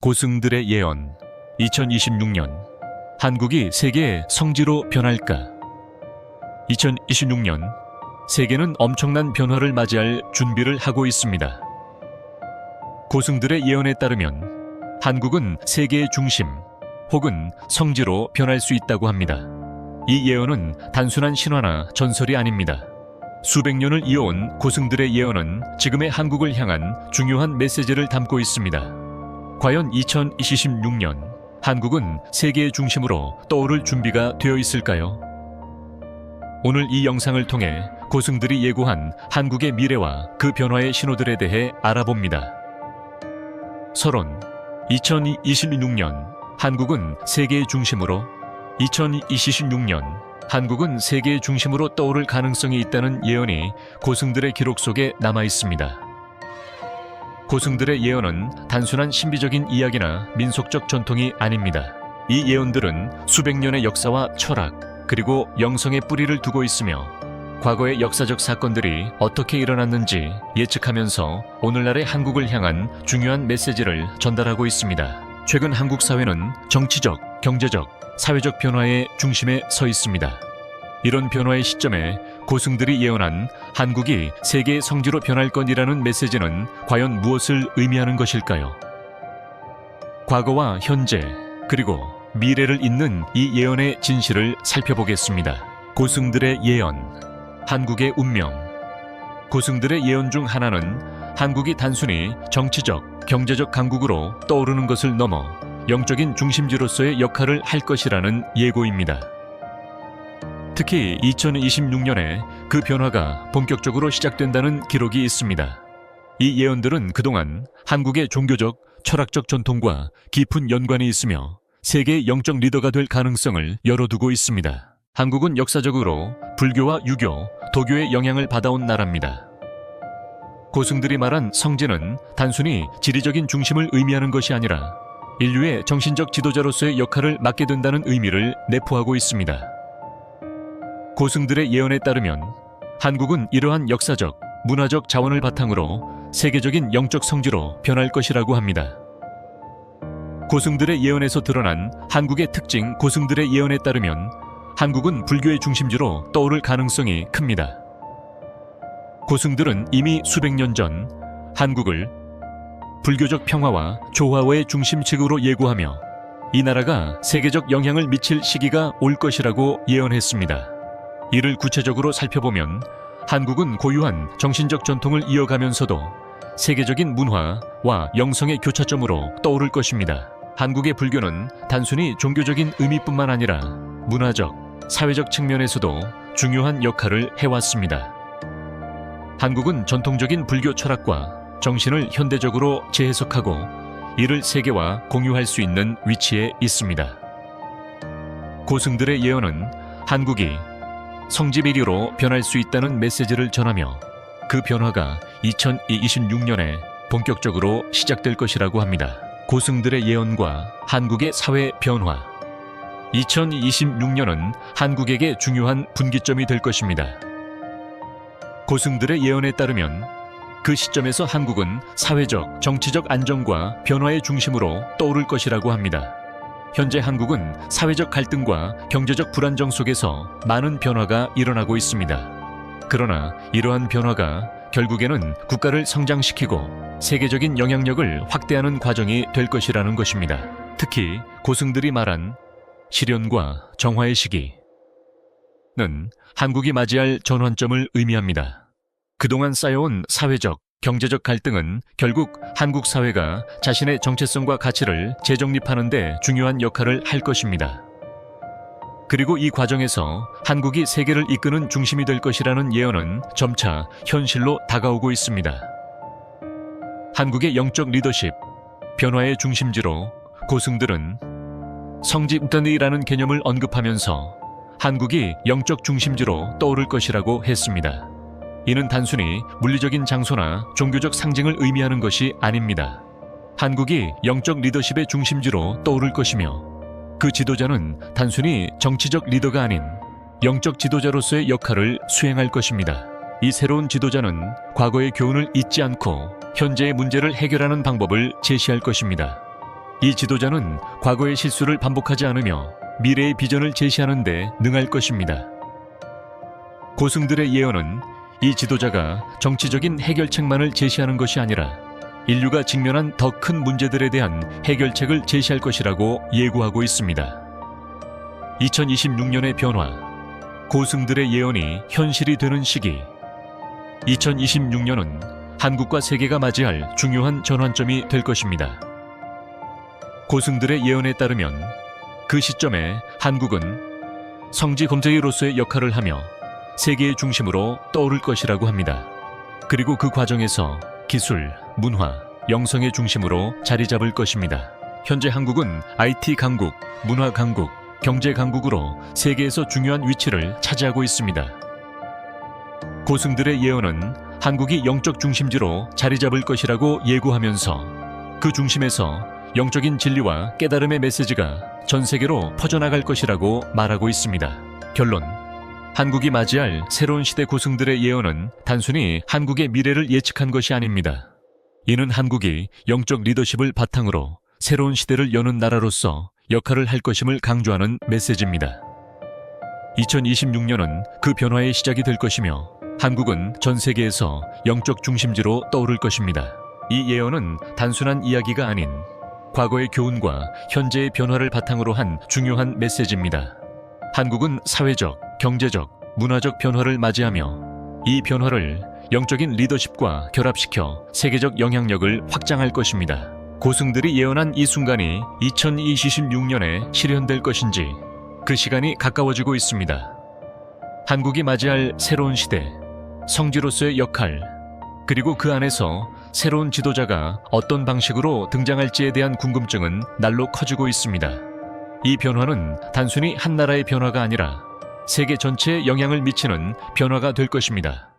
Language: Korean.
고승들의 예언. 2026년 한국이 세계의 성지로 변할까? 2026년 세계는 엄청난 변화를 맞이할 준비를 하고 있습니다. 고승들의 예언에 따르면 한국은 세계의 중심 혹은 성지로 변할 수 있다고 합니다. 이 예언은 단순한 신화나 전설이 아닙니다. 수백 년을 이어온 고승들의 예언은 지금의 한국을 향한 중요한 메시지를 담고 있습니다. 과연 2026년 한국은 세계의 중심으로 떠오를 준비가 되어 있을까요? 오늘 이 영상을 통해 고승들이 예고한 한국의 미래와 그 변화의 신호들에 대해 알아봅니다. 서론. 2026년 한국은 세계의 중심으로 2026년 한국은 세계의 중심으로 떠오를 가능성이 있다는 예언이 고승들의 기록 속에 남아 있습니다. 고승들의 예언은 단순한 신비적인 이야기나 민속적 전통이 아닙니다. 이 예언들은 수백 년의 역사와 철학, 그리고 영성의 뿌리를 두고 있으며 과거의 역사적 사건들이 어떻게 일어났는지 예측하면서 오늘날의 한국을 향한 중요한 메시지를 전달하고 있습니다. 최근 한국 사회는 정치적, 경제적, 사회적 변화의 중심에 서 있습니다. 이런 변화의 시점에 고승들이 예언한 한국이 세계의 성지로 변할 것이라는 메시지는 과연 무엇을 의미하는 것일까요? 과거와 현재, 그리고 미래를 잇는 이 예언의 진실을 살펴보겠습니다. 고승들의 예언, 한국의 운명. 고승들의 예언 중 하나는 한국이 단순히 정치적, 경제적 강국으로 떠오르는 것을 넘어 영적인 중심지로서의 역할을 할 것이라는 예고입니다. 특히 2026년에 그 변화가 본격적으로 시작된다는 기록이 있습니다. 이 예언들은 그동안 한국의 종교적, 철학적 전통과 깊은 연관이 있으며 세계의 영적 리더가 될 가능성을 열어두고 있습니다. 한국은 역사적으로 불교와 유교, 도교의 영향을 받아온 나라입니다. 고승들이 말한 성지는 단순히 지리적인 중심을 의미하는 것이 아니라 인류의 정신적 지도자로서의 역할을 맡게 된다는 의미를 내포하고 있습니다. 고승들의 예언에 따르면 한국은 이러한 역사적, 문화적 자원을 바탕으로 세계적인 영적 성지로 변할 것이라고 합니다. 고승들의 예언에서 드러난 한국의 특징. 고승들의 예언에 따르면 한국은 불교의 중심지로 떠오를 가능성이 큽니다. 고승들은 이미 수백 년 전 한국을 불교적 평화와 조화의 중심지구로 예고하며 이 나라가 세계적 영향을 미칠 시기가 올 것이라고 예언했습니다. 이를 구체적으로 살펴보면 한국은 고유한 정신적 전통을 이어가면서도 세계적인 문화와 영성의 교차점으로 떠오를 것입니다. 한국의 불교는 단순히 종교적인 의미뿐만 아니라 문화적, 사회적 측면에서도 중요한 역할을 해왔습니다. 한국은 전통적인 불교 철학과 정신을 현대적으로 재해석하고 이를 세계와 공유할 수 있는 위치에 있습니다. 고승들의 예언은 한국이 성지비교로 변할 수 있다는 메시지를 전하며 그 변화가 2026년에 본격적으로 시작될 것이라고 합니다. 고승들의 예언과 한국의 사회 변화. 2026년은 한국에게 중요한 분기점이 될 것입니다. 고승들의 예언에 따르면 그 시점에서 한국은 사회적, 정치적 안정과 변화의 중심으로 떠오를 것이라고 합니다. 현재 한국은 사회적 갈등과 경제적 불안정 속에서 많은 변화가 일어나고 있습니다. 그러나 이러한 변화가 결국에는 국가를 성장시키고 세계적인 영향력을 확대하는 과정이 될 것이라는 것입니다. 특히 고승들이 말한 실현과 정화의 시기는 한국이 맞이할 전환점을 의미합니다. 그동안 쌓여온 사회적, 경제적 갈등은 결국 한국 사회가 자신의 정체성과 가치를 재정립하는 데 중요한 역할을 할 것입니다. 그리고 이 과정에서 한국이 세계를 이끄는 중심이 될 것이라는 예언은 점차 현실로 다가오고 있습니다. 한국의 영적 리더십, 변화의 중심지로 고승들은 성지임단이라는 개념을 언급하면서 한국이 영적 중심지로 떠오를 것이라고 했습니다. 이는 단순히 물리적인 장소나 종교적 상징을 의미하는 것이 아닙니다. 한국이 영적 리더십의 중심지로 떠오를 것이며 그 지도자는 단순히 정치적 리더가 아닌 영적 지도자로서의 역할을 수행할 것입니다. 이 새로운 지도자는 과거의 교훈을 잊지 않고 현재의 문제를 해결하는 방법을 제시할 것입니다. 이 지도자는 과거의 실수를 반복하지 않으며 미래의 비전을 제시하는 데 능할 것입니다. 고승들의 예언은 이 지도자가 정치적인 해결책만을 제시하는 것이 아니라 인류가 직면한 더 큰 문제들에 대한 해결책을 제시할 것이라고 예고하고 있습니다. 2026년의 변화, 고승들의 예언이 현실이 되는 시기. 2026년은 한국과 세계가 맞이할 중요한 전환점이 될 것입니다. 고승들의 예언에 따르면 그 시점에 한국은 성지 검증이로서의 역할을 하며 세계의 중심으로 떠오를 것이라고 합니다. 그리고 그 과정에서 기술, 문화, 영성의 중심으로 자리 잡을 것입니다. 현재 한국은 IT 강국, 문화 강국, 경제 강국으로 세계에서 중요한 위치를 차지하고 있습니다. 고승들의 예언은 한국이 영적 중심지로 자리 잡을 것이라고 예고하면서 그 중심에서 영적인 진리와 깨달음의 메시지가 전 세계로 퍼져나갈 것이라고 말하고 있습니다. 결론, 한국이 맞이할 새로운 시대 고승들의 예언은 단순히 한국의 미래를 예측한 것이 아닙니다. 이는 한국이 영적 리더십을 바탕으로 새로운 시대를 여는 나라로서 역할을 할 것임을 강조하는 메시지입니다. 2026년은 그 변화의 시작이 될 것이며 한국은 전 세계에서 영적 중심지로 떠오를 것입니다. 이 예언은 단순한 이야기가 아닌 과거의 교훈과 현재의 변화를 바탕으로 한 중요한 메시지입니다. 한국은 사회적, 경제적, 문화적 변화를 맞이하며 이 변화를 영적인 리더십과 결합시켜 세계적 영향력을 확장할 것입니다. 고승들이 예언한 이 순간이 2026년에 실현될 것인지 그 시간이 가까워지고 있습니다. 한국이 맞이할 새로운 시대, 성지로서의 역할, 그리고 그 안에서 새로운 지도자가 어떤 방식으로 등장할지에 대한 궁금증은 날로 커지고 있습니다. 이 변화는 단순히 한 나라의 변화가 아니라 세계 전체에 영향을 미치는 변화가 될 것입니다.